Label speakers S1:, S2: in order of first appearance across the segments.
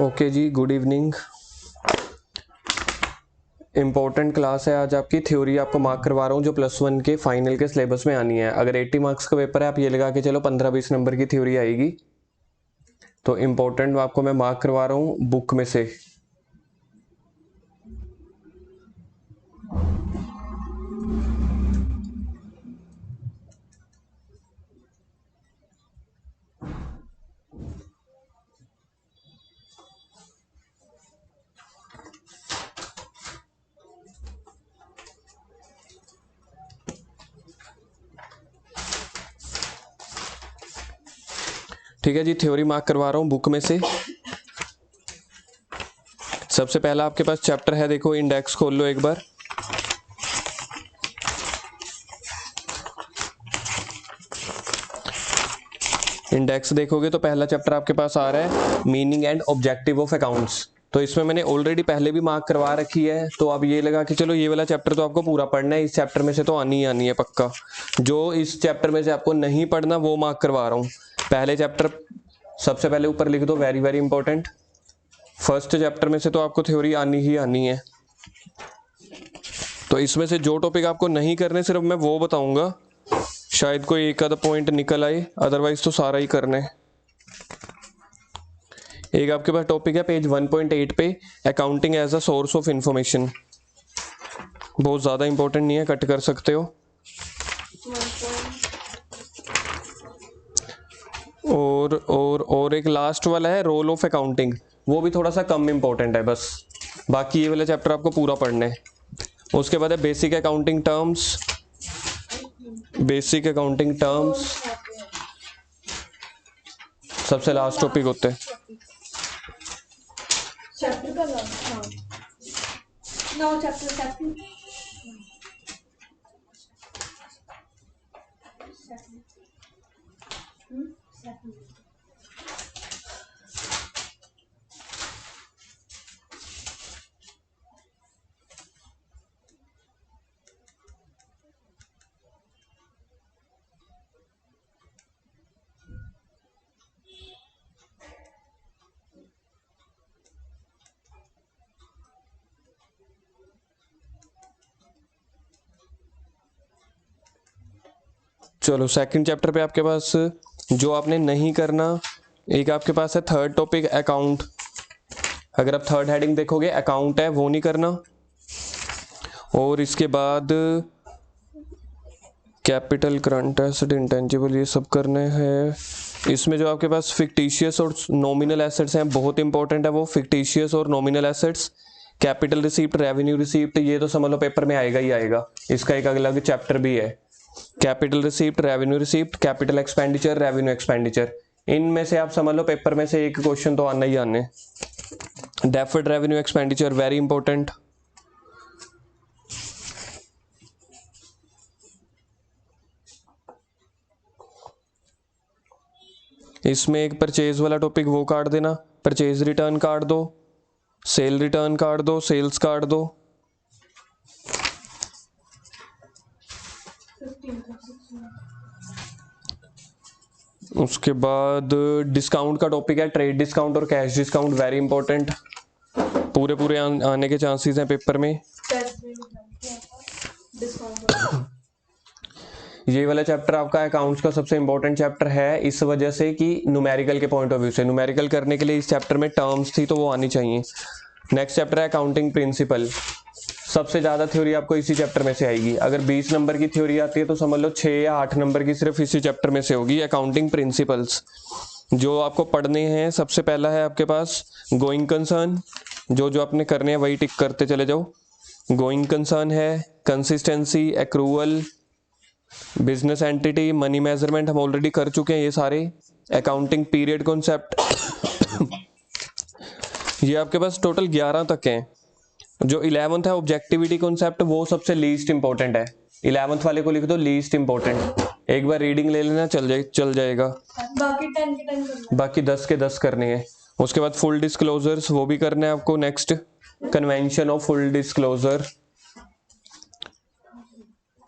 S1: Okay जी, good evening. Important class है आज आपकी। थ्योरी आपको मार्क करवा रहा हूँ जो +1 के फाइनल के सिलेबस में आनी है। अगर 80 मार्क्स का पेपर है आप ये लगा के चलो 15-20 नंबर की थ्योरी आएगी। तो इम्पोर्टेंट आपको मैं मार्क करवा रहा हूँ बुक में से। ठीक है जी, थ्योरी मार्क करवा रहा हूँ बुक में से। सबसे पहला आपके पास चैप्टर है, देखो इंडेक्स खोल लो एक बार। इंडेक्स देखोगे तो पहला चैप्टर आपके पास आ रहा है meaning and objective of accounts. तो इसमें मैंने ऑलरेडी पहले भी मार्क करवा रखी है, तो अब ये लगा कि चलो ये वाला चैप्टर तो आपको पूरा पढ़ना है। इस चैप्टर में से तो आनी ही आनी है पक्का। जो इस चैप्टर में से आपको नहीं पढ़ना वो मार्क करवा रहा हूँ। पहले चैप्टर सबसे पहले ऊपर लिख दो, very very important. First chapter में से तो आपको थ्योरी आनी ही आनी है। तो इसमें से जो टॉपिक आपको नहीं करने सिर्फ मैं वो बताऊंगा, शायद कोई एक आधा पॉइंट निकल आए, अदरवाइज तो सारा ही करना है। एक आपके पास टॉपिक है पेज 1.8 पे, accounting as a source of information. बहुत ज़्यादा इंपॉर्टेंट नहीं है, कट कर सकते हो। और एक लास्ट वाला है रोल ऑफ अकाउंटिंग, वो भी थोड़ा सा कम इंपॉर्टेंट है बस। बाकी ये वाला चैप्टर आपको पूरा पढ़ना है। उसके बाद है basic accounting terms. Basic accounting terms सबसे लास्ट टॉपिक होते हैं।
S2: चैप्टर का लास्ट, हाँ, नौ चैप्टर
S1: चलो सेकंड चैप्टर पे आपके पास जो आपने नहीं करना, एक आपके पास है थर्ड टॉपिक अकाउंट। अगर आप थर्ड हेडिंग देखोगे अकाउंट है, वो नहीं करना। और इसके बाद कैपिटल, करंट एसेट, इंटेंजिबल, ये सब करने हैं। इसमें जो आपके पास फिक्टिशियस और नॉमिनल एसेट्स हैं बहुत इंपॉर्टेंट है वो, फिक्टिशियस और nominal assets. Capital receipt, revenue receipt, ये तो समझ लो पेपर में आएगा ही आएगा। इसका एक अलग चैप्टर भी है। Capital receipt, revenue receipt, capital expenditure, revenue expenditure, इनमें से आप समझ लो पेपर में से एक क्वेश्चन तो आना ही आने। Deferred revenue expenditure very important. इसमें एक परचेज वाला टॉपिक वो काट देना, परचेज रिटर्न काट दो, सेल रिटर्न काट दो, सेल्स काट दो। उसके बाद डिस्काउंट का टॉपिक है ट्रेड डिस्काउंट और कैश डिस्काउंट, वेरी इंपॉर्टेंट। पूरे पूरे आने के चांसेस हैं पेपर में। ये वाला चैप्टर आपका अकाउंट्स का सबसे इंपॉर्टेंट चैप्टर है इस वजह से कि न्यूमेरिकल के पॉइंट ऑफ व्यू से, न्यूमेरिकल करने के लिए इस चैप्टर में टर्म्स थी तो वो आनी चाहिए। नेक्स्ट चैप्टर है अकाउंटिंग प्रिंसिपल। सबसे ज़्यादा थ्योरी आपको इसी चैप्टर में से आएगी। अगर 20 नंबर की थ्योरी आती है तो समझ लो 6 या 8 नंबर की सिर्फ इसी चैप्टर में से होगी, अकाउंटिंग प्रिंसिपल्स। जो आपको पढ़ने हैं, सबसे पहला है आपके पास गोइंग कंसर्न। जो जो आपने करने हैं वही टिक करते चले जाओ। गोइंग कंसर्न है, consistency, accrual, business entity, money measurement हम ऑलरेडी कर चुके हैं ये सारे। अकाउंटिंग पीरियड कॉन्सेप्ट ये आपके पास टोटल 11 तक हैं। जो 11th है ऑब्जेक्टिविटी कॉन्सेप्ट, वो सबसे लीस्ट इंपॉर्टेंट है। 11th वाले को लिख दो लीस्ट इंपॉर्टेंट। एक बार रीडिंग ले लेना, चल जाएगा।
S2: बाकी 10 के 10 करना,
S1: बाकी 10 के 10 करने हैं। उसके बाद फुल डिस्क्लोजर्स वो भी करना है आपको। Next convention of full disclosure,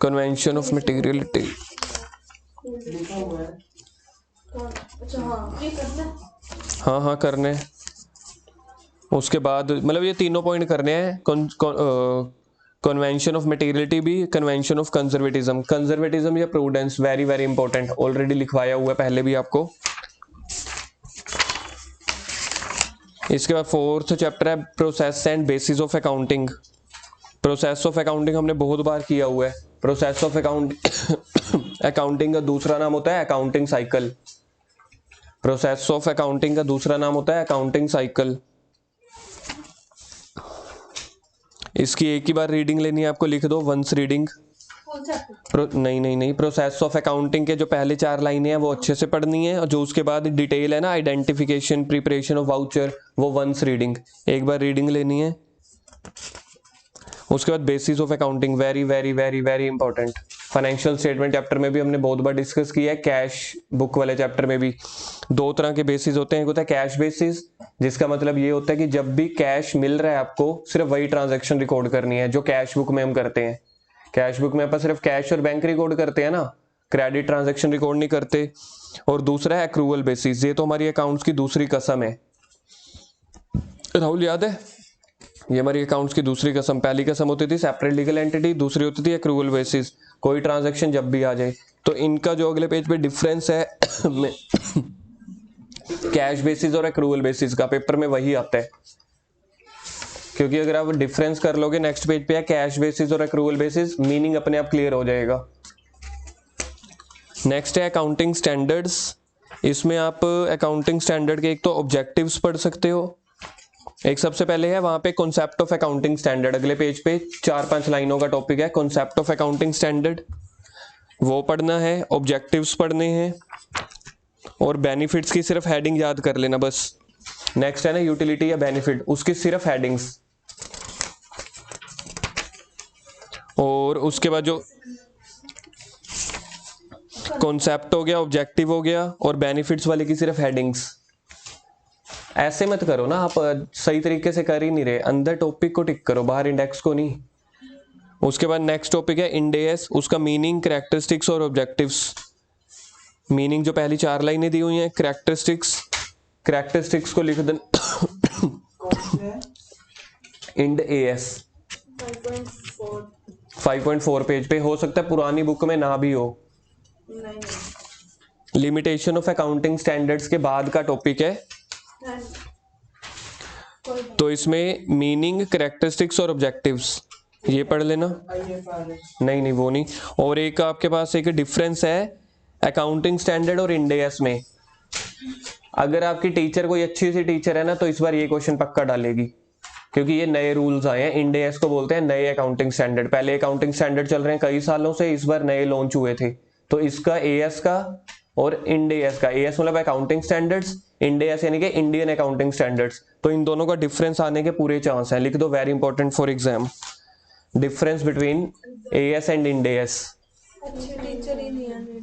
S1: convention of materiality.
S2: अच्छा हाँ, ये करना।
S1: हाँ करने। उसके बाद मतलब ये तीनों पॉइंट करने हैं। कन्वेंशन ऑफ मटेरियलिटी भी, कन्वेंशन ऑफ कंजर्वेटिज्म, कंजर्वेटिज्म या prudence, very very important, already लिखवाया हुआ है पहले भी आपको। इसके बाद फोर्थ चैप्टर है process and bases of accounting. Process of accounting हमने बहुत बार किया हुआ है। प्रोसेस ऑफ अकाउंटिंग का दूसरा नाम होता है accounting cycle. Process of accounting का दूसरा नाम होता है अकाउंटिंग साइकिल। इसकी एक ही बार रीडिंग लेनी है आपको, लिख दो वंस रीडिंग।
S2: फुल चैप्टर
S1: नहीं, प्रोसेस ऑफ अकाउंटिंग के जो पहले 4 लाइनें हैं वो अच्छे से पढ़नी है, और जो उसके बाद डिटेल है ना, आइडेंटिफिकेशन, प्रिपरेशन ऑफ वाउचर, वो वंस रीडिंग, एक बार रीडिंग लेनी है। उसके बाद basis of accounting, very very very very important. Financial statement chapter में भी हमने बहुत बार डिस्कस किया है, कैश बुक वाले चैप्टर में भी। 2 तरह के बेसिस होते हैं, एक होता है कैश बेसिस, जिसका मतलब ये होता है कि जब भी कैश मिल रहा है आपको, सिर्फ वही ट्रांजैक्शन रिकॉर्ड करनी है जो कैश बुक में हम करते हैं। कैश बुक में अपन सिर्फ कैश और बैंक रिकॉर्ड करते हैं ना, क्रेडिट ट्रांजैक्शन रिकॉर्ड नहीं करते। और दूसरा है एक्रूवल बेसिस, ये तो हमारी अकाउंट्स की दूसरी कसम है। राहुल याद है, ये हमारी अकाउंट्स की दूसरी कसम। पहली कसम होती थी सेपरेट लीगल एंटिटी, दूसरी होती थी एक्रूवल बेसिस, कोई ट्रांजैक्शन जब भी आ जाए। तो इनका जो अगले पेज पे डिफरेंस है कैश बेसिस और एक्रूवल बेसिस का, पेपर में वही आता है। क्योंकि अगर आप डिफरेंस कर लोगे, नेक्स्ट पेज पे है कैश बेसिस और एक्रूवल बेसिस, मीनिंग अपने आप क्लियर हो जाएगा। नेक्स्ट है अकाउंटिंग स्टैंडर्ड्स। इसमें आप अकाउंटिंग स्टैंडर्ड के एक तो ऑब्जेक्टिव्स पढ़ सकते हो, एक सबसे पहले है वहां पे कॉन्सेप्ट ऑफ अकाउंटिंग स्टैंडर्ड, अगले पेज पे 4-5 लाइनों का टॉपिक है कॉन्सेप्ट ऑफ अकाउंटिंग स्टैंडर्ड, वो पढ़ना है। ऑब्जेक्टिव्स पढ़ने हैं, और बेनिफिट्स की सिर्फ हेडिंग याद कर लेना बस। नेक्स्ट है ना यूटिलिटी या बेनिफिट, उसकी सिर्फ हेडिंग्स। और उसके बाद जो कॉन्सेप्ट हो गया, ऑब्जेक्टिव हो गया, और बेनिफिट्स वाले की सिर्फ हेडिंग्स। ऐसे मत करो ना, आप सही तरीके से कर ही नहीं रहे, अंदर टॉपिक को टिक करो, बाहर इंडेक्स को नहीं। उसके बाद नेक्स्ट टॉपिक है इंड एएस, उसका मीनिंग, कैरेक्टरिस्टिक्स और ऑब्जेक्टिव्स। मीनिंग जो पहली 4 लाइनें दी हुई हैं, कैरेक्टरिस्टिक्स को लिख देना इंड एएस 5.4 पेज पे, हो सकता है पुरानी बुक में ना भी हो। लिमिटेशन ऑफ अकाउंटिंग स्टैंडर्ड्स के बाद का टॉपिक है, तो इसमें मीनिंग, कैरेक्टरिस्टिक्स और ऑब्जेक्टिव्स ये पढ़ लेना। नहीं वो नहीं। और एक आपके पास एक डिफरेंस है अकाउंटिंग स्टैंडर्ड और इंड एएस में। अगर आपकी टीचर कोई अच्छी सी टीचर है ना, तो इस बार ये क्वेश्चन पक्का डालेगी, क्योंकि ये नए रूल्स आए हैं। इंड एएस को बोलते हैं नए अकाउंटिंग स्टैंडर्ड, पहले अकाउंटिंग स्टैंडर्ड चल रहे हैं कई सालों से, इस बार नए लॉन्च हुए थे। तो इसका एएस का और इंड एएस का, एएस मतलब अकाउंटिंग स्टैंडर्ड्स, इंड एएस यानी कि इंडियन अकाउंटिंग स्टैंडर्ड्स, तो इन दोनों का डिफरेंस आने के पूरे चांस हैं। लिख दो, very important for exam, difference between as and Ind AS.
S2: अच्छी टीचर ही नहीं आने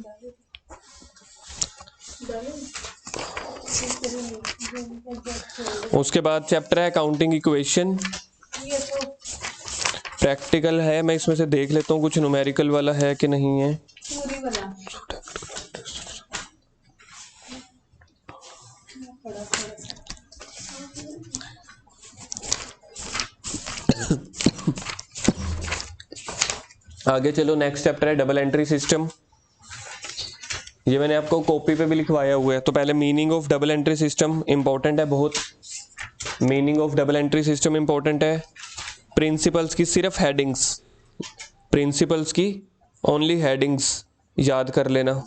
S1: उसके बाद चैप्टर है अकाउंटिंग इक्वेशन,
S2: ये तो
S1: प्रैक्टिकल है। मैं इसमें से देख लेता हूँ कुछ न्यूमेरिकल वाला है कि नहीं है।
S2: पूरी वाला
S1: आगे चलो, नेक्स्ट चैप्टर है डबल एंट्री सिस्टम। ये मैंने आपको कॉपी पे भी लिखवाया हुआ है। तो पहले meaning of double entry system important है बहुत, meaning of double entry system important है। प्रिंसिपल्स की सिर्फ हेडिंग्स, प्रिंसिपल्स की ओनली हेडिंग्स याद कर लेना।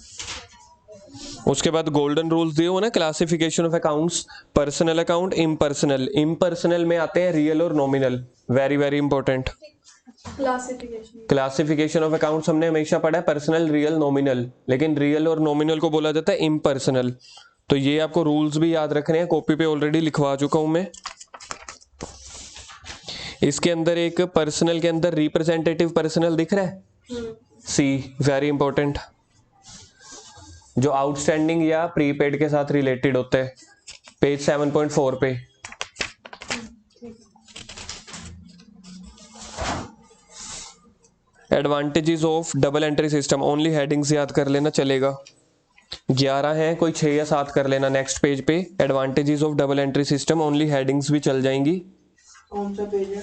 S1: उसके बाद गोल्डन रूल्स दिए हो ना, classification of accounts, personal account, impersonal. Impersonal में आते हैं रियल और nominal, very very important. Classification of accounts हमने हमेशा पढ़ा है पर्सनल, रियल, नॉमिनल, लेकिन रियल और नॉमिनल को बोला जाता है इम्पर्सनल। तो ये आपको रूल्स भी याद रखने हैं, कॉपी पे ऑलरेडी लिखवा चुका हूं मैं। इसके अंदर एक पर्सनल के अंदर रिप्रेजेंटेटिव पर्सनल दिख रहा है, सी, वेरी इंपॉर्टेंट, जो आउटस्टैंडिंग या प्रीपेड के साथ रिलेटेड होते हैं, पेज 7.4 पे। Advantages of double entry system, only headings याद कर लेना चलेगा। 11 हैं, कोई 6 या 7 कर लेना। नेक्स्ट पेज पे advantages of double entry system, only headings भी चल जाएंगी।
S3: कौन सा पेज है?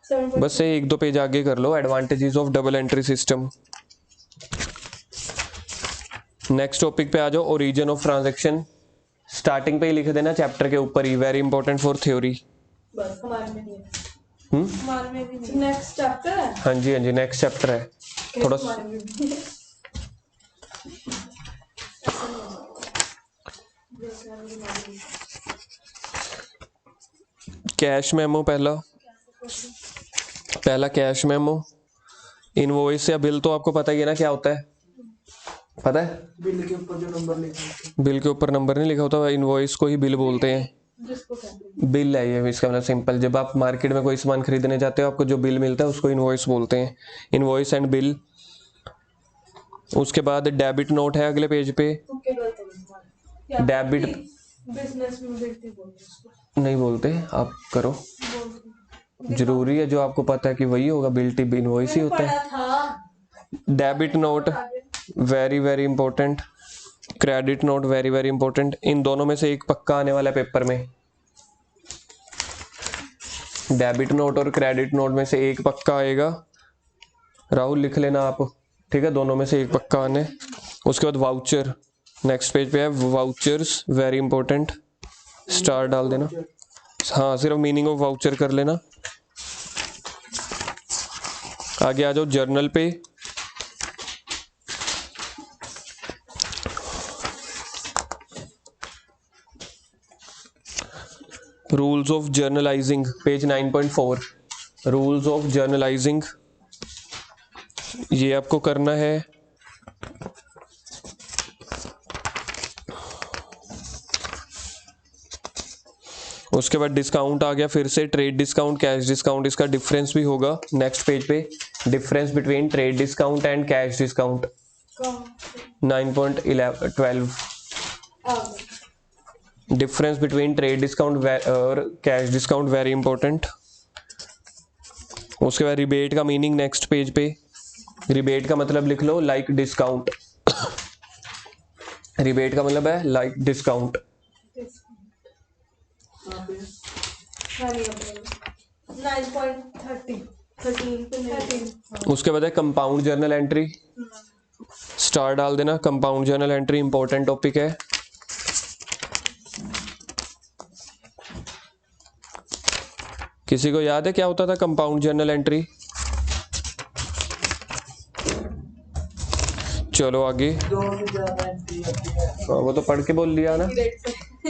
S2: 7.2
S1: बस से 1-2 पेज आगे कर लो। Advantages of double entry system. Next topic पे आ जाओ, ओरिजिन ऑफ ट्रांजैक्शन। स्टार्टिंग पे ही लिख देना चैप्टर के ऊपर ही, वेरी इंपॉर्टेंट फॉर थ्योरी।
S2: बस हमारे में नहीं है,
S1: हम्म,
S2: हमारे में भी नहीं। नेक्स्ट चैप्टर है,
S1: हाँ जी हाँ जी, नेक्स्ट चैप्टर है। थोड़ा
S2: हमारे में भी है। ऐसा नहीं होगा। जैसे हमारे में भी।
S1: कैश मेमो, पहला कैश मेमो। इनवॉइस या बिल तो आपको पता ही है ना क्या होता है, पता है?
S3: बिल के ऊपर जो नंबर लिखा होता है।
S1: बिल के ऊपर नंबर नहीं लिखा होता, इनवॉइस को ही बिल बोलते हैं।
S2: जिसको कहते हैं
S1: बिल है ये, इसका मतलब सिंपल, जब आप मार्केट में कोई सामान खरीदने जाते हो आपको जो बिल मिलता है उसको इनवॉइस बोलते हैं। Invoice and bill. उसके बाद डेबिट नोट है अगले पेज पे।
S2: तुक्के गलत हो गए तुम्हारे। या
S1: डेबिट
S2: बिजनेस में बिल्टी बोलते हैं उसको।
S1: नहीं बोलते, आप करो।
S2: बोलते हैं।
S1: जरूरी है जो आपको पता है कि वही होगा, बिल टिप इनवॉइस ही
S2: मैंने
S1: होता है।
S2: पढ़ा था।
S1: Debit note very very important, credit note very very important. इन दोनों में से एक पक्का आने वाला है पेपर में। डेबिट नोट और क्रेडिट नोट में से एक पक्का आएगा, राहुल लिख लेना आप, ठीक है? दोनों में से एक पक्का आने। उसके बाद वाउचर, नेक्स्ट पेज पे है वाउचर्स, वेरी इंपॉर्टेंट, स्टार डाल देना। हाँ, सिर्फ मीनिंग ऑफ वाउचर कर लेना। आगे आ जाओ जर्नल पे। Rules of journalising, page 9.4। Rules of journalising, ये आपको करना है। उसके बाद डिस्काउंट आ गया, फिर से ट्रेड डिस्काउंट, कैश डिस्काउंट, इसका डिफरेंस भी होगा नेक्स्ट पेज पे। Difference between trade discount and cash discount, 9.12। Difference between trade discount और कैश डिस्काउंट वेरी इंपॉर्टेंट। उसके बाद रिबेट का मीनिंग नेक्स्ट पेज पे। रिबेट का मतलब लिख लो लाइक डिस्काउंट। रिबेट का मतलब है लाइक डिस्काउंट।
S3: कहाँ पे है?
S2: 9.30 13 पे 13।
S1: उसके बाद है कंपाउंड जर्नल एंट्री, स्टार डाल देना। Compound journal entry important topic है। किसी को याद है क्या होता था कंपाउंड जर्नल एंट्री? चलो आगे।
S3: 2 से ज्यादा एंट्री होती है।
S1: हाँ, वो तो पढ़ के बोल लिया ना।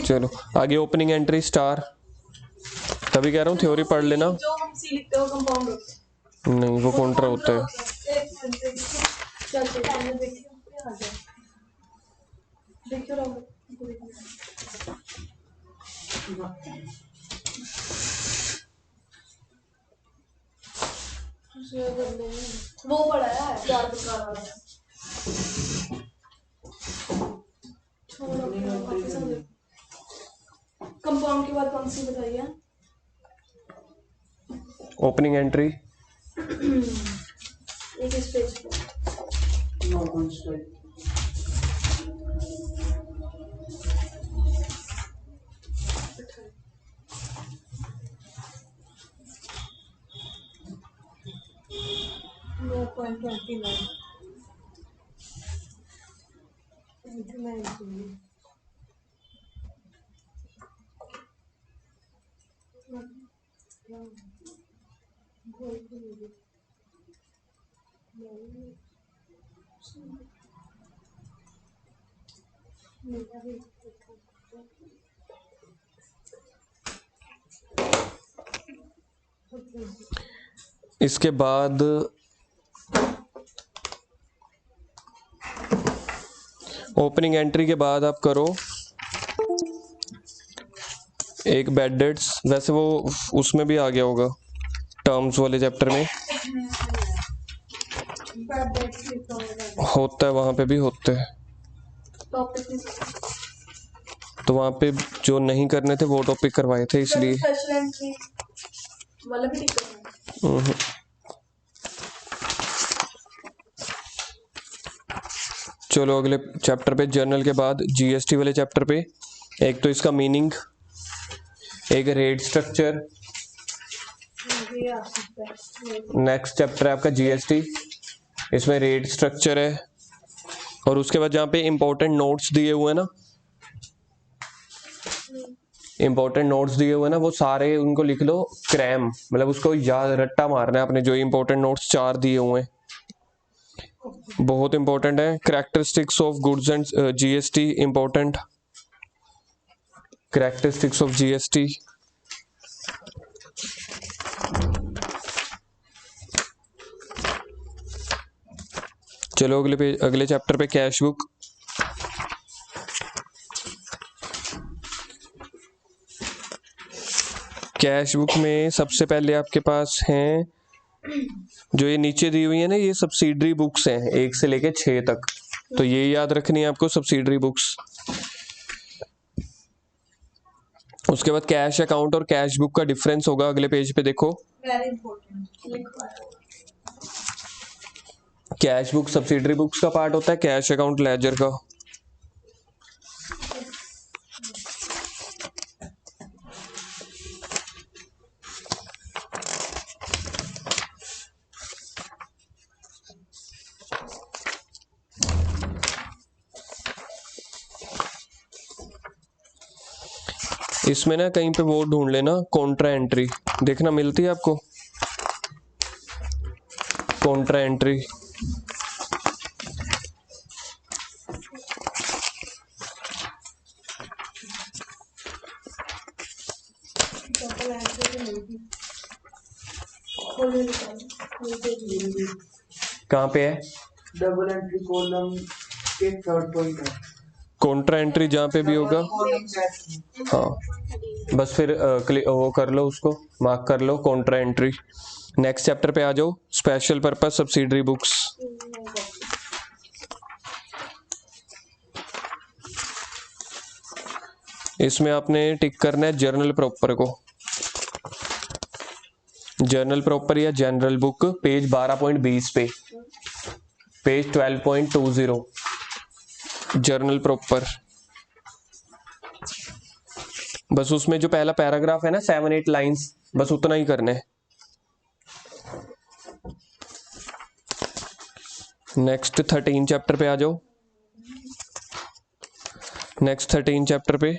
S1: चलो आगे, ओपनिंग एंट्री स्टार, तभी कह रहा हूँ थ्योरी पढ़ लेना।
S2: जो हम सी लिखते हो कंपाउंड होता है।
S1: नहीं, वो काउंटर होता है।
S2: एक मिनट देखिए, चल देखिए, देखिए आ जाए, देखिए राहुल। वो पड़ा है 4 प्रकार वाला। कंपाउंड के बाद कौन सी बताइए?
S1: ओपनिंग एंट्री,
S2: एक इस पेज पे।
S3: No construct.
S2: No point 29. 29.
S1: इसके बाद ओपनिंग एंट्री के बाद आप करो एक बैड डेट्स। वैसे वो उसमें भी आ गया होगा टर्म्स वाले चैप्टर में, होता है, वहां पे भी होते हैं। तो वहां पे जो नहीं करने थे वो टॉपिक करवाए थे इसलिए।
S2: स्पेशल एंट्री वाला भी ठीक करना है।
S1: चलो अगले चैप्टर पे, जर्नल के बाद जीएसटी वाले चैप्टर पे, एक तो इसका मीनिंग, एक रेट स्ट्रक्चर,
S2: ये आ सकता है।
S1: नेक्स्ट चैप्टर है आपका जीएसटी, इसमें रेट स्ट्रक्चर है, और उसके बाद जहाँ पे इंपॉर्टेंट नोट्स दिए हुए हैं ना, इंपॉर्टेंट नोट्स दिए हुए हैं ना, वो सारे उनको लिख लो क्रैम, मतलब उसको याद रट्टा मारना है आपने, जो इंपॉर्टेंट नोट्स 4 दिए हुए हैं, बहुत इंपॉर्टेंट है। Characteristics of goods and GST important, characteristics of GST. चलो अगले पेज, अगले चैप्टर पे कैश बुक। कैश बुक में सबसे पहले आपके पास हैं जो ये नीचे दी हुई है ना, ये सब्सिडरी बुक्स हैं 1 से लेके 6 तक, तो ये याद रखनी है आपको, सब्सिडरी बुक्स। उसके बाद कैश अकाउंट और कैश बुक का डिफरेंस होगा, अगले पेज पे देखो।
S2: वेरी इंपॉर्टेंट लिखवा।
S1: कैश बुक सब्सिडरी बुक्स का पार्ट होता है, कैश अकाउंट लेजर का। इसमें ना कहीं पे वो ढूंढ लेना, कॉन्ट्रा एंट्री, देखना मिलती है आपको कॉन्ट्रा एंट्री।
S2: डबल एंट्री मिलती खोलने निकाल।
S1: कहाँ पे है?
S3: डबल एंट्री कॉलम के थर्ड पॉइंट है।
S1: कॉन्ट्रा एंट्री जहाँ पे भी होगा, हाँ बस फिर वो कर लो, उसको मार्क कर लो, कॉन्ट्रा एंट्री। नेक्स्ट चैप्टर पे आ जाओ, स्पेशल पर्पस सब्सिडरी बुक्स। इसमें आपने टिक करना है जर्नल प्रॉपर को, जर्नल प्रॉपर या जनरल बुक, पेज 12.20 पे, पेज 12.20 जर्नल प्रॉपर। बस उसमें जो पहला पैराग्राफ है ना, 7-8 लाइंस, बस उतना ही करना है। नेक्स्ट 13 चैप्टर पे आ जाओ, नेक्स्ट 13 चैप्टर पे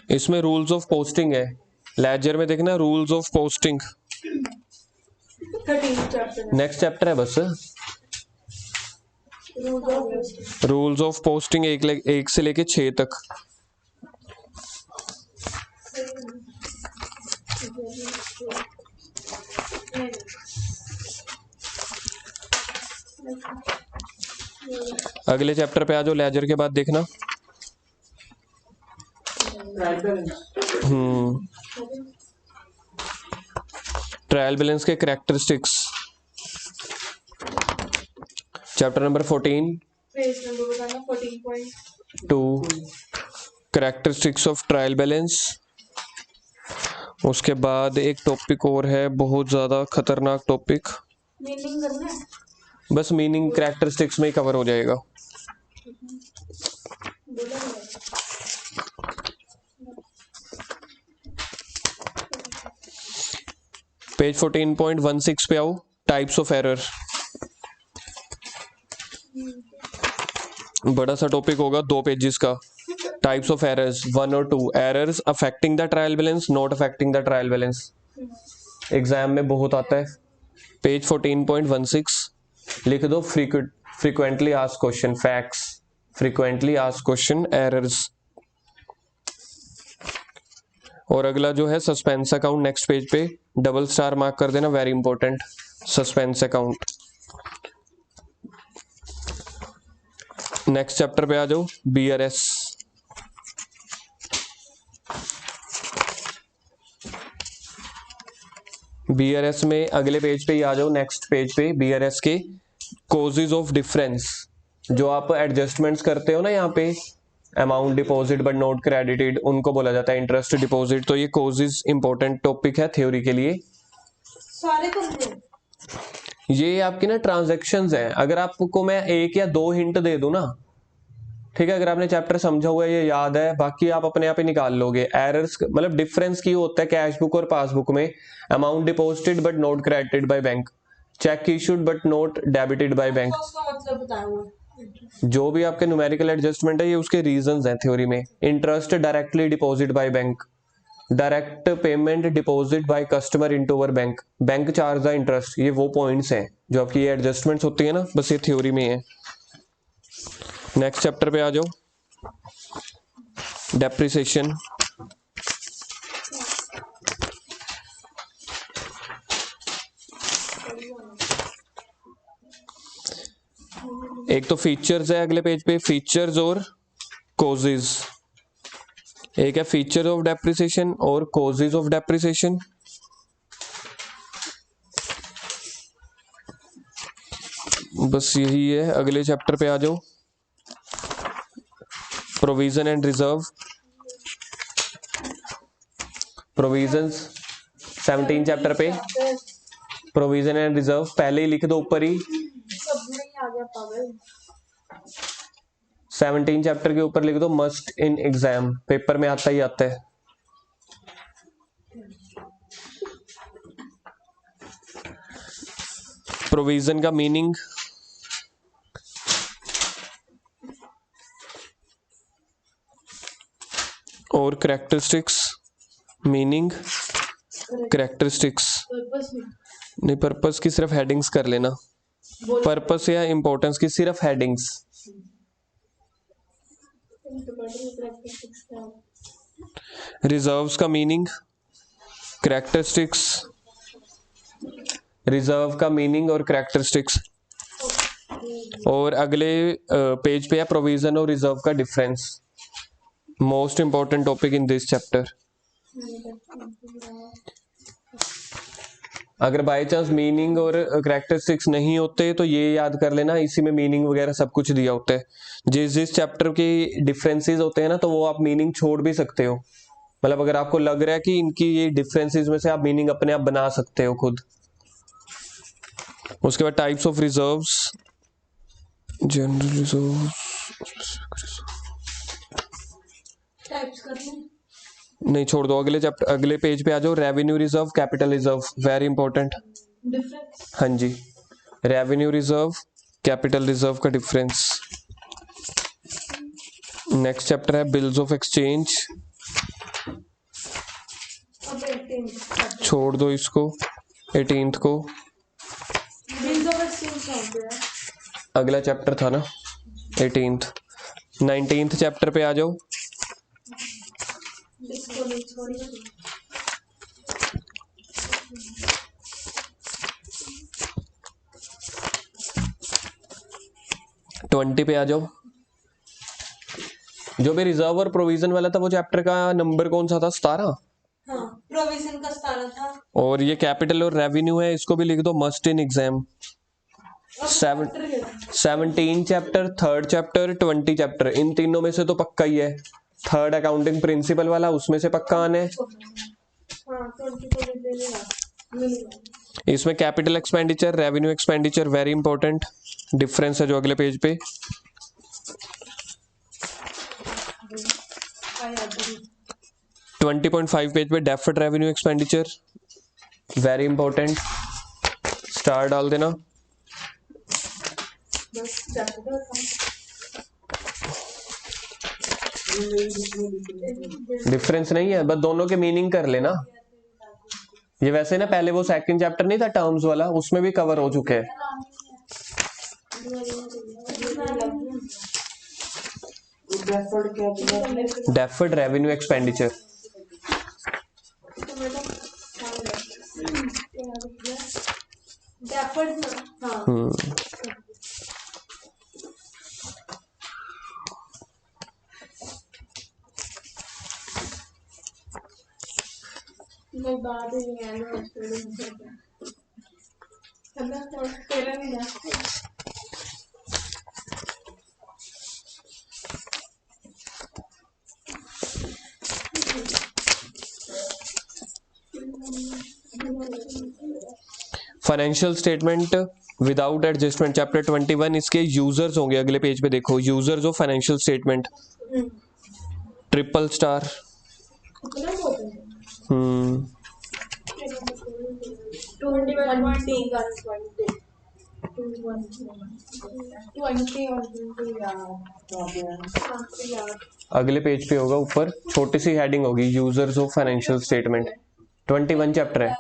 S1: इसमें रूल्स ऑफ पोस्टिंग है, लेजर में देखना rules of posting.
S2: 13 chapter
S1: next chapter है बस, रूल्स ऑफ पोस्टिंग 1 से लेके 6 तक। अगले चैप्टर पे आ जाओ, लेजर के बाद देखना ट्रायल बैलेंस के characteristics, chapter number 14,
S2: page number बताना 14.2।
S1: Characteristics of trial balance. उसके बाद एक टॉपिक और है, बहुत ज़्यादा खतरनाक टॉपिक,
S2: मीनिंग करना है।
S1: बस मीनिंग कैरेक्टरिस्टिक्स में ही कवर हो जाएगा। पेज 14.16 पे आओ, टाइप्स ऑफ एरर, बड़ा सा टॉपिक होगा, 2 पेजेस का। टाइप्स ऑफ एरर्स 1 और 2, errors affecting the trial balance, not affecting the trial balance, exam में बहुत आता है। पेज 14.16 लिख दो, frequently asked question, facts, frequently asked question, errors. और अगला जो है सस्पेंस अकाउंट, नेक्स्ट पेज पे डबल स्टार मार्क कर देना, very important, suspense account. Next chapter पे आ जाओ, बीआरएस। बीआरएस में अगले पेज पे ही आ जाओ, नेक्स्ट पेज पे, बीआरएस के कॉजेज ऑफ डिफरेंस, जो आप एडजस्टमेंट्स करते हो ना यहाँ पे, amount deposit but not credited, उनको बोला जाता है इंटरेस्ट डिपॉजिट। तो ये कॉजेज इंपॉर्टेंट टॉपिक है थ्योरी के लिए।
S2: सारे करने
S1: ये आपकी ना ट्रांजैक्शंस हैं। अगर आपको मैं एक या दो हिंट दे दूं ना, ठीक है, अगर आपने चैप्टर समझा हुआ है, ये याद है, बाकी आप अपने आप ही निकाल लोगे। एरर्स मतलब डिफरेंस की होता है कैश बुक और पासबुक में, amount deposited but not credited by bank, check issued but not debited by bank.
S2: उसका मतलब बताया हुआ है।
S1: जो भी आपके न्यूमेरिकल एडजस्टमेंट है ये उसके रीजंस हैं थ्योरी में। Interest directly deposit by bank, direct payment deposit by customer into our bank, bank charge the interest, ये वो पॉइंट्स हैं जो आपकी ये एडजस्टमेंट्स होती है ना, बस ये थ्योरी में है। नेक्स्ट चैप्टर पे आ जाओ, डेप्रिसिएशन। एक तो फीचर्स है अगले पेज पे, फीचर्स और कॉजेज। एक है फीचर ऑफ डेप्रिसिएशन और कॉजेज ऑफ डेप्रिसिएशन। बस यही है। अगले चैप्टर पे आ जाओ, provision and reserve. Provisions 17 chapter पे, प्रोविजन एंड रिजर्व पहले ही लिख दो ऊपर ही,
S2: सब में आ गया पागल।
S1: 17 चैप्टर के ऊपर लिख दो मस्ट इन एग्जाम, पेपर में आता ही आता है। प्रोविजन का मीनिंग, और कैरेक्टरिस्टिक्स, मीनिंग कैरेक्टरिस्टिक्स
S2: पर्पस में
S1: नहीं, पर्पस की सिर्फ हेडिंग्स कर लेना, पर्पस या इंपॉर्टेंस की सिर्फ हेडिंग्स। रिजर्व्स का मीनिंग, कैरेक्टरिस्टिक्स, रिजर्व का मीनिंग और कैरेक्टरिस्टिक्स। और अगले पेज पे है प्रोविजन और रिजर्व का difference, most important topic in this chapter. अगर बाय चांस मीनिंग और कैरेक्टरिस्टिक्स नहीं होते तो ये याद कर लेना, इसी में मीनिंग वगैरह सब कुछ दिया होता है। जिस जिस चैप्टर के डिफरेंसेस होते हैं ना, तो वो आप मीनिंग छोड़ भी सकते हो। मतलब अगर आपको लग रहा है कि इनकी ये डिफरेंसेस में से आप मीनिंग अपने आप बना सकते हो खुद। उसके बाद types of reserves, general reserve,
S2: types करने
S1: नहीं छोड़ दो, अगले चैप्टर अगले पेज पे आ जाओ। Revenue reserve, capital reserve, very important.
S2: Difference.
S1: हाँ जी, रेवेन्यू रिजर्व, कैपिटल रिजर्व का डिफरेंस। नेक्स्ट चैप्टर है बिल्स ऑफ एक्सचेंज,
S2: अब 18
S1: छोड़ दो इसको, 18th को।
S2: बिल्स ऑफ एक्सचेंज हो गया।
S1: अगला चैप्टर था ना 18th। 19th चैप्टर पे आ जाओ,
S2: इसको नहीं छोड़िए।
S1: 20 पे आ जाओ। जो भी रिजर्व और प्रोविजन वाला था वो चैप्टर का नंबर कौन सा था? 17।
S2: हाँ, प्रोविजन का 17 था।
S1: और ये कैपिटल और रेवेन्यू है, इसको भी लिख दो must in exam. 17 chapter, 3rd chapter, 20 chapter, इन तीनों में से तो पक्का ही है। 3rd अकाउंटिंग प्रिंसिपल वाला, उसमें से पक्का आने।
S2: हाँ, 20 को भी मिलेगा।
S1: इसमें capital expenditure, revenue expenditure, very important difference है जो अगले पेज पे। 20.5 पेज पे deferred revenue expenditure, very important, star डाल देना।
S2: बस चैप्टर
S1: डिफरेंस नहीं है, बस दोनों के मीनिंग कर लेना। ये वैसे ना पहले वो सेकंड चैप्टर नहीं था टर्म्स वाला, उसमें भी कवर हो चुके हैं।
S3: डेफर्ड क्या बोला?
S1: डेफर्ड रेवेन्यू एक्सपेंडिचर,
S2: डेफर्ड हाँ। मैं बाद में नहीं आया तेरा नहीं
S1: financial statement without adjustment chapter 21 इसके यूजर्स होंगे, अगले पेज पे देखो users of financial statement triple star.
S2: कितना होता है? 20
S1: अगले पेज पे होगा, ऊपर छोटी सी हेडिंग होगी users of financial statement. 21 chapter है।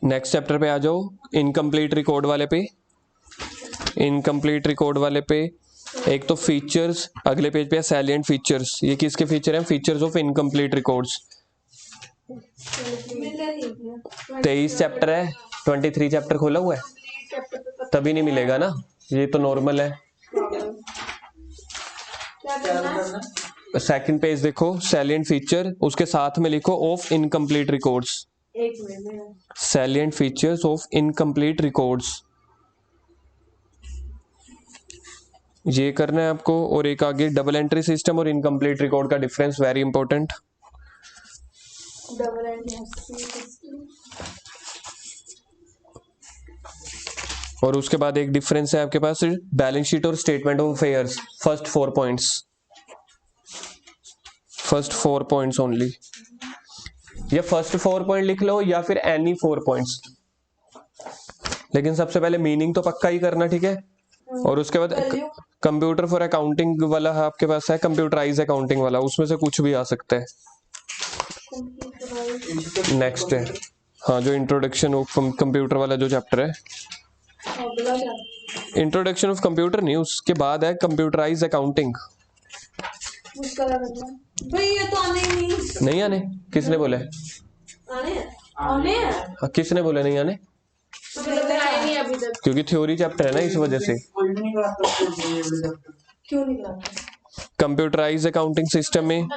S1: नेक्स्ट चैप्टर पे आ जाओ, इनकम्प्लीट रिकॉर्ड वाले पे। इनकम्प्लीट रिकॉर्ड वाले पे एक तो फीचर्स, अगले पेज पे है सैलिएंट फीचर्स। ये किसके फीचर हैं? Features of incomplete records. 23 chapter है, 23 चैप्टर खोला हुआ है तभी नहीं मिलेगा ना, ये तो नॉर्मल है।
S2: क्या करना है?
S1: सेकंड पेज देखो, सैलिएंट फीचर, उसके साथ में लिखो ऑफ इनकम्प्लीट रिकॉर्ड्स।
S2: एक minute.
S1: Salient features of incomplete records, ये करना है आपको। और एक आगे डबल एंट्री सिस्टम और इनकम्प्लीट रिकॉर्ड का difference, very important.
S2: Double entry
S1: और उसके बाद एक डिफरेंस है आपके पास बैलेंस शीट और statement of affairs. First 4 points, first 4 points only. या फर्स्ट 4 पॉइंट लिख लो या फिर एनी 4 पॉइंट्स, लेकिन सबसे पहले मीनिंग तो पक्का ही करना, ठीक है। और उसके बाद कंप्यूटर फॉर अकाउंटिंग वाला है आपके पास, है कंप्यूटराइज अकाउंटिंग वाला, उसमें से कुछ भी आ सकता है। नेक्स्ट है हाँ, जो इंट्रोडक्शन ऑफ कंप्यूटर वाला जो चैप्टर है, इंट्रोडक्शन ऑफ कंप्यूटर नहीं, उसके बाद है कंप्यूटराइज अकाउंटिंग।
S2: उसका क्या करना है? भाई ये तो आने ही
S1: नहीं आने? किसने बोला है?
S2: आने हैं?
S1: हाँ, किसने बोला नहीं आने?
S2: तो मतलब आए नहीं अभी तक।
S1: क्योंकि थ्योरी चैप्टर है ना, इस वजह से।
S3: कोई भी नहीं कराता।
S2: क्यों नहीं कराते?
S1: कंप्यूटराइज अकाउंटिंग सिस्टम में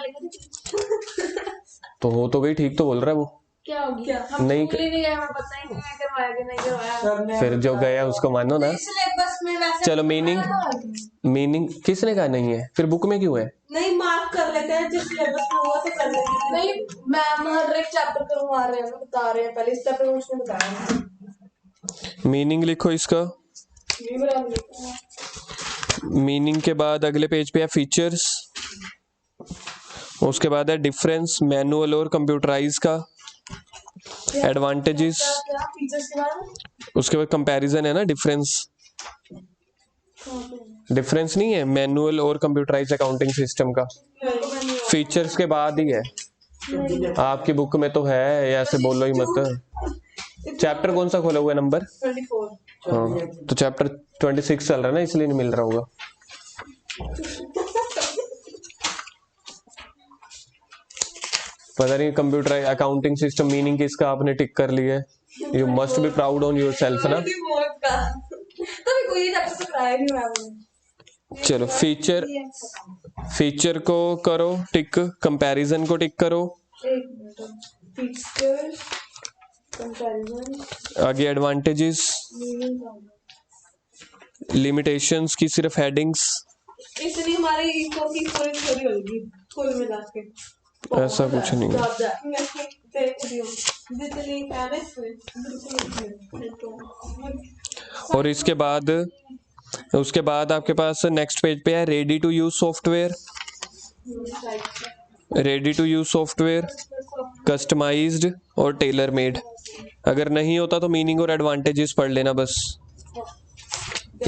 S1: तो हो तो गई, ठीक तो बोल रहा है वो।
S2: क्या हो गया? हम
S1: नहीं
S2: स्कूल ही नहीं गए, हमें पता ही नहीं है करवाया कि नहीं करवाया।
S1: फिर जो गया उसको मानो ना।
S2: सिलेबस में वैसे
S1: चलो मीनिंग किसने कहा नहीं है? फिर बुक में क्यों है?
S2: नहीं, मार्क कर लेते हैं, जिस सिलेबस में हुआ तो कर लेते हैं। नहीं, मैम हर एक चैप्टर करवा रहे हैं, बता रहे हैं। पहले इस चैप्टर में उसने बताया।
S1: मीनिंग लिखो इसका।
S2: नहीं बराबर लिखा है।
S1: मीनिंग के बाद अगले पेज पे है फीचर्स, उसके बाद है डिफरेंस मैनुअल और कंप्यूटराइज का, एडवांटेजेस,
S2: क्या फीचर्स के बारे में?
S1: उसके बाद कंपैरिजन है ना, डिफरेंस। डिफरेंस नहीं है मैनुअल और कंप्यूटराइज अकाउंटिंग सिस्टम का, फीचर्स के बाद ही है। आपकी बुक में तो है, ऐसे बोलो ही मत। चैप्टर कौन सा खोला हुआ है? नंबर
S2: 24।
S1: हाँ, तो चैप्टर 26 चल रहा है ना, इसलिए नहीं मिल रहा होगा। पता नहीं कंप्यूटर अकाउंटिंग सिस्टम मीनिंग किसका आपने टिक कर लिया है। You must be proud on your self ना।
S2: तभी कोई चैप्टर तो कराया नहीं मैम।
S1: चलो फीचर को करो टिक, कंपैरिजन को टिक करो,
S2: एक मिनट। फीचर्स, कंपैरिजन,
S1: आगे एडवांटेजेस,
S2: मीनिंग का।
S1: लिमिटेशंस की सिर्फ हेडिंग्स।
S2: इसलिए हमारी इको की पूरी थ्योरी होगी कुल मिला के।
S1: ऐसा कुछ नहीं है।
S2: ज्यादा मैं देख रही हूँ जितनी पहले से बिल्कुल।
S1: और इसके बाद उसके बाद आपके पास नेक्स्ट पेज पे है ready to use software. Ready to use software, customized और टेलर मेड। अगर नहीं होता तो मीनिंग और एडवांटेजेस पढ़ लेना बस।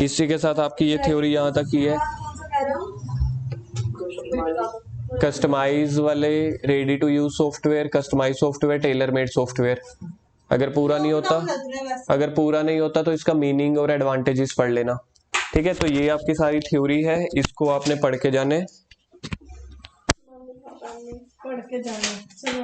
S1: इसी के साथ आपकी ये थ्योरी यहाँ तक की है। कस्टमाइज वाले, ready to use software, customize software, tailor made software. अगर पूरा नहीं होता तो इसका मीनिंग और एडवांटेजेस पढ़ लेना, ठीक है। तो ये आपकी सारी थ्योरी है, इसको आपने पढ़ के जाने।
S2: पढ़ के जाना। चलो